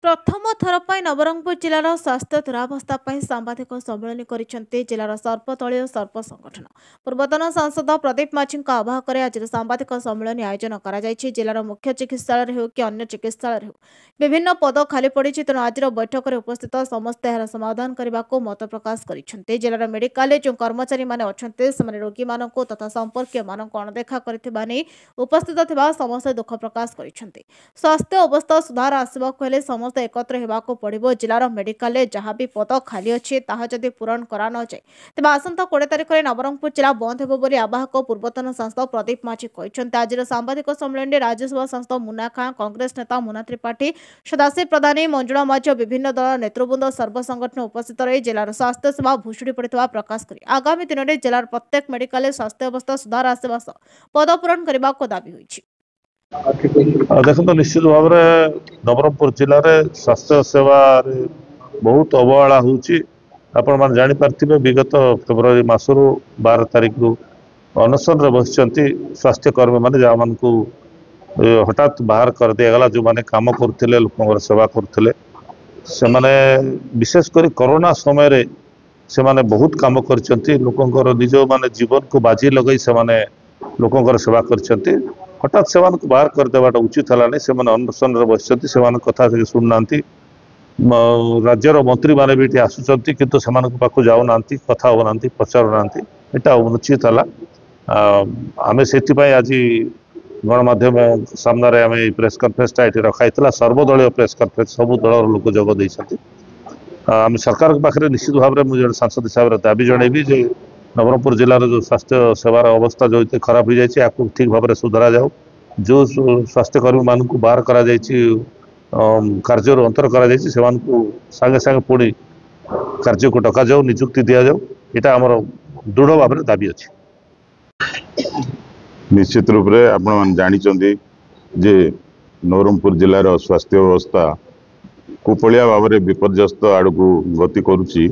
प्रथम थर पर नवरंगपुर जिलार स्वास्थ्य दुरावस्था सांबादिक सम्मेलन करिसेंती जिलार सर्वदलीय सर्व संगठन। पूर्वतन सांसद प्रदीप माझी आवाहक आज सांबादिक सम्मेलन आयोजन कर जिलार मुख्य चिकित्सालय हो कि अन्य चिकित्सालय हो विभिन्न पद खाली पड़ी तेणु आज बैठक में उपस्थित समस्त यार समाधान करने को मत प्रकाश कर जिलार मेडिकल जो कर्मचारी मैंने अच्छा रोगी मान तथा संपर्क मान अणदेखा कर उपस्थित समस्त दुख प्रकाश कर स्वास्थ्य अवस्था सुधार आसवाक समस्त एकत्र होगाक पड़ो जिलार मेडिकल जहाँ भी पद खाली अच्छी जदि पूरण करा न जाए तेज आसंता 20 तारिख में नवरंगपुर जिला बंद हो आवाहक पूर्वतन सांसद प्रदीप माझी कहते। आज सांबादिक सम्मेलन में राज्यसभा सांसद मुन्ना खां, कांग्रेस नेता मुन्ना त्रिपाठी, सदाशिव प्रधानी, मंजुला माझी विभिन्न दल नेतृवृंद सर्वसंगठन उपस्थित रही जिलार स्वास्थ्य सेवा भुशुड़ी पड़ा प्रकाश कर आगामी दिन में जिलार प्रत्येक मेडिकल स्वास्थ्य अवस्था सुधार आसवा पद पूरण करने को दाबी हुई। देखो निश्चित भाव में नवरंगपुर जिले में स्वास्थ्य सेवा बहुत अवहेला होपन जापारे विगत फेब्रुआरी मसरू 12 तारिख रु अनशन बस स्वास्थ्य कर्मी मैंने जहाँ मान हठात बाहर कर दिगला जो मैंने कम करुले लोक सेवा करुले से विशेषकर कोरोना समय से माने बहुत कम कर लोकंर निज माने जीवन को बाजी लगे से लोकंर सेवा कर हठात से बाहर करदेवाटा उचित है से अनशन बस कथा शुणुना राज्यर मंत्री मैंने भी आसुँच कितु से पाक जाऊना कथा होना पचारूना यहाँ अनुचित है। आम से आज गणमाध्यम सामने आम प्रेस कन्फरेन्सटा ये रखाई सर्वदलीय प्रेस कन्फरेन्स सब दल लोक जोग आम सरकार पाखे निश्चित भाव में मुझे सांसद हिसाब से दाबी जनइबी जे नवरंगपुर जिलार जो स्वास्थ्य सेवार अवस्था जो खराब हो जाए ठीक भाव में सुधरा जाऊ जो स्वास्थ्यकर्मी मान बाहर करा कार्य अंतर कर सागे सागे पुणी कार्य को डक जाऊ निजुक्ति दि जाऊ यहाँ आम दृढ़ भाव में दाबी अच्छी। निश्चित रूप से आपण जानी जे नवरंगपुर जिलार स्वास्थ्य व्यवस्था कुपलिया भाव में विपर्यस्त आड़ को गति करुच्ची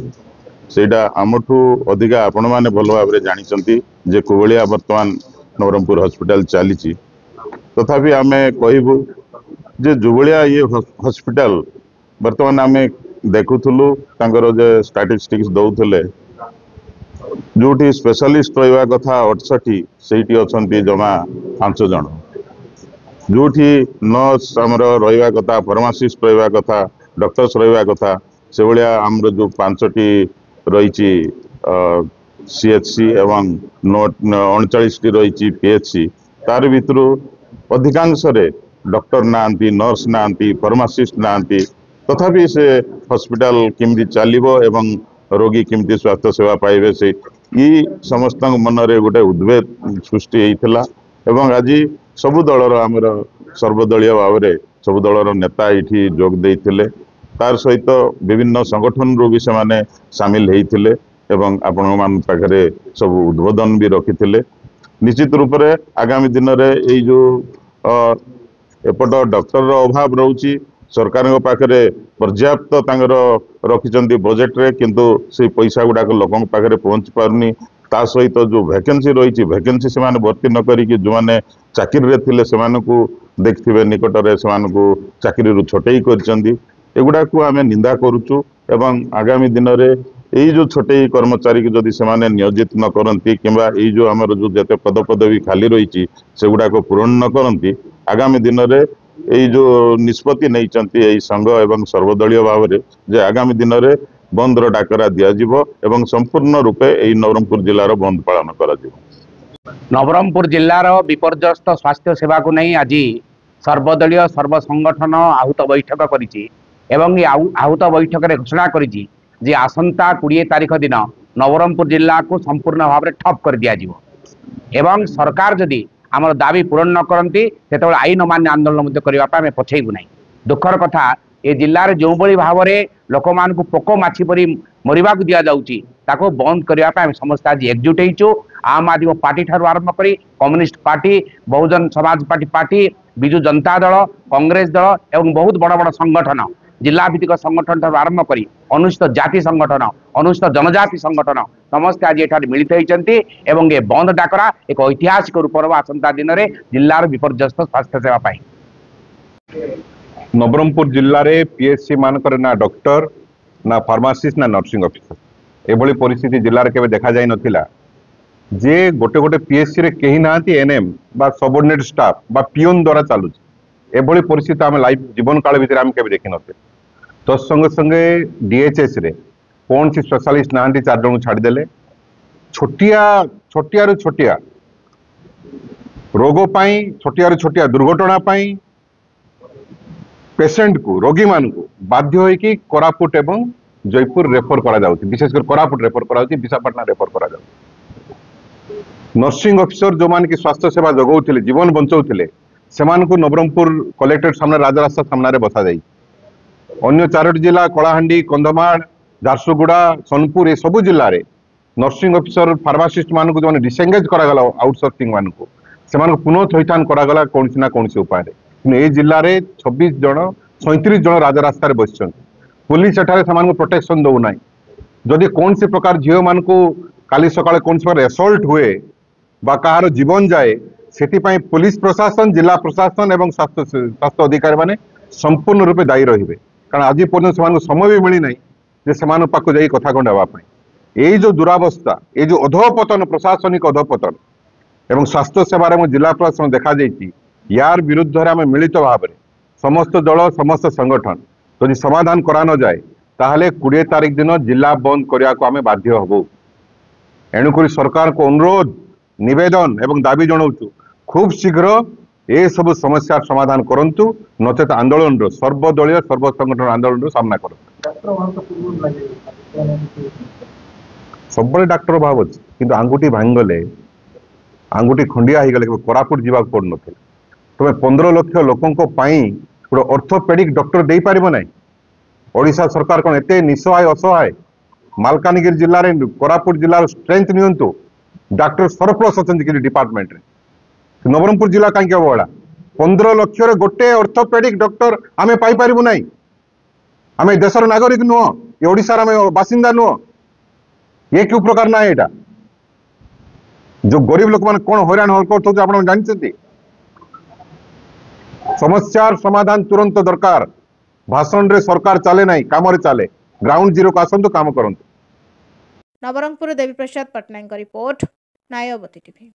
सेटा आमठू अधिका आपण मैंने भल भाव में जानी जे कुभलिया बर्तमान नवरंगपुर हॉस्पिटल चली तथापि आम कहबू जे जुभलिया ये हॉस्पिटल बर्तमान आम देखुलु जे स्टैटिस्टिक्स दौले जो स्पेशलिस्ट रहा कथा 68 से अच्छा जमा 5 जन जो नर्स आमर रहा कथा फार्मासिस्ट रहा कथा डॉक्टर्स रहा कथा से भाया आमर जो 5टी रही CHC एवं 39 रही PHC तार भितर अधिकांश डॉक्टर नांती नर्स नांती फार्मासिस्ट नांती तथापि से हॉस्पिटल केमती चलो एवं रोगी केमती स्वास्थ्य सेवा पाइबे से ये समस्त मन रे गोटे उद्वेग सृष्टि होता एवं आज सबु दलर आमर सर्वदलीय भाव में सबु दलर नेता ये जोग देते तार सहित विभिन्न संगठन रू भी से सामिल होते एवं आपण मान पाखे सब उद्बोधन भी रखी निश्चित रूप से आगामी दिन में यही जो एपट डॉक्टर अभाव रोची सरकार पाखे पर्याप्त रखिंट बजेट रे किंतु से पैसा गुड़ाक लोकों पाखे पहुँच पारनी ता सहित जो वैकेंसी रही वैकेंसी से भर्ती न करी जो मैंने चाकरी रे थिले से देखिए निकटरे से चाकरी छटई करगुड़ा को आम निंदा करुचु एवं आगामी दिन में यही जो छोटे कर्मचारी की जदि से नियोजित न करती कि जो आमर जो जते पद पदवी खाली रही से गुड़ाक पूरण न करती आगामी दिन में यही जो निष्पत्ति नहीं संघ एवं सर्वदलीय भाव में जे आगामी दिन में बंद डाकरा दिज्व एवं संपूर्ण रूपे यही नवरंगपुर जिलार बंद पालन कर नवरंगपुर जिलार विपर्यस्त स्वास्थ्य सेवा को नहीं आज सर्वदलीय सर्वसंगठन आहूत बैठक करी आहूत बैठक में घोषणा करी जे आसंता 20 तारिख दिन नवरंगपुर जिला को संपूर्ण भाव में ठप कर दिया एवं सरकार जदि आमर दाबी पूरण न करती से आईन मान्य आंदोलन करने पछेबू ना। दुखर कथा ए जिले जो भाव में लोक मान पोक माछी परी मरवा दि जाऊँ बंद करने समस्त आज एकजुट हो आम आदमी पार्टी ठार आरंभ कर communist party Bahujan Samaj party Biju Janata Dal Congress दल एवं बहुत बड़ बड़ संगठन जिला भित्तिक संगठन ठार आरंभ कर अनुसूचित जाति संगठन अनुसूचित जनजाति संगठन समस्त आज ये मिलित होती एवं ये बंद डाकरा एक ऐतिहासिक रूप आसंता दिन में जिलार विपर्यस्त स्वास्थ्य सेवा। नवरंगपुर जिले में पीएचसी मानकर ना डॉक्टर ना फार्मासिस्ट ना नर्सिंग ऑफिसर एभली परिस्थिति जिले में केवे देखा जाई नथिला जे गोटे गोटे पीएचसी रे कहीं ना एनएम बा सबऑर्डिनेट स्टाफ बा पियोन द्वारा चलुच एभली परिस्थिति आम लाइफ जीवन काल भितर आम केवे देखि नथिला तो संगे संगे डीएचएस रे कौन सी स्पेशलिस्ट ना 4 जन छाड़देले छोटिया छोटिया रु छोटिया रोग पाई छोटिया रु छोटिया दुर्घटना पाई पेशेंट को रोगी मान को बाध्य होइकी कोरापुट एवं जयपुर रेफर करा जाउछि विशेषकर कोरापुट रेफर करा जाउछि विशाखापट्टनम रेफर करा जाउछि नर्सिंग ऑफिसर जो मान की स्वास्थ्य सेवा जगौथिले जीवन बंचौथिले सेमान को नवरंगपुर कलेक्टेट सामने राजरास्ता सामने रे बसा जाई अन्य 4टी जिला कलाहांडी कंधमाल झारसुगुड़ा सोनपुर ए सबु जिल्ला रे नर्सिंग ऑफिसर फार्मासिस्ट मान को जो डिसएंगेज करा गला आउटसोर्सिंग मान को सेमान को पुनः थैथान करा गला कोनसी ना कोनसी उपाय रे ए जिल्ला रे 26 जन 37 जन राजरास्ता रे बसिछन पुलिस एठारे सेमान को प्रोटेक्शन दउ नाही जदि कौन से प्रकार झियो मान को काली सकाळे कौन से प्रकार असॉल्ट हुए बा कहार जीवन जाए सेति पई पुलिस प्रशासन जिला प्रशासन एवं स्वास्थ्य अधिकारी माने संपूर्ण रूपे दायी रहिबे कारण आज पर्यंत सेमान को समय भी मिली नाही जे सेमान पाखु जाई कथा कोंडावा पई एई जो दुरावस्था ए जो अधोपतन प्रशासनिक अधोपतन एवं स्वास्थ्य सेवार एवं जिला प्रशासन देखा जाइछि यार विरुद्ध आम मिलित भाव में समस्त दल समस्त संगठन यदि समाधान करा न जाए ताहले 20 तारिख दिन जिला बंद करने को आम बाध्य हबू एणुक सरकार को अनुरोध निवेदन एवं दाबी जनाऊँ खूब शीघ्र ए सब समस्या समाधान करंतु नचेत आंदोलन सर्वदलीय सर्वसंगठन आंदोलन सामना कर सब डाक्टर अभाव अच्छे किंतु आंगुठी भांगले आंगुठी खंडिया हो गले कोरापुट जीवा पड़ न तुम 15 लाख लोकों गोटे ऑर्थोपेडिक डॉक्टर दे पार ना ओडिशा सरकार कौन एत निसहाय असहाय मालकानगिरी जिले में कोरापुट जिलार स्ट्रेंथ नियंतु डॉक्टर सरप्लस अच्छा कि डिपार्टमेंट रे नवरंगपुर जिला कहीं अवहेला 15 लाख गोटे ऑर्थोपेडिक डॉक्टर आम पाइपर ना आम देशर नागरिक नुह ये ओडिशार आम बासिंदा नुह ये क्यों प्रकार ना यहाँ जो गरीब लोक मैंने कौन हैरान हरकत आप जानते समस्यार समाधान तुरंत दरकार भाषण रे सरकार चले ना काम चले ग्राउंड जीरो को आसतु काम करंतु। Nabarangpur Devi Prasad Patnaik report नायवती TV.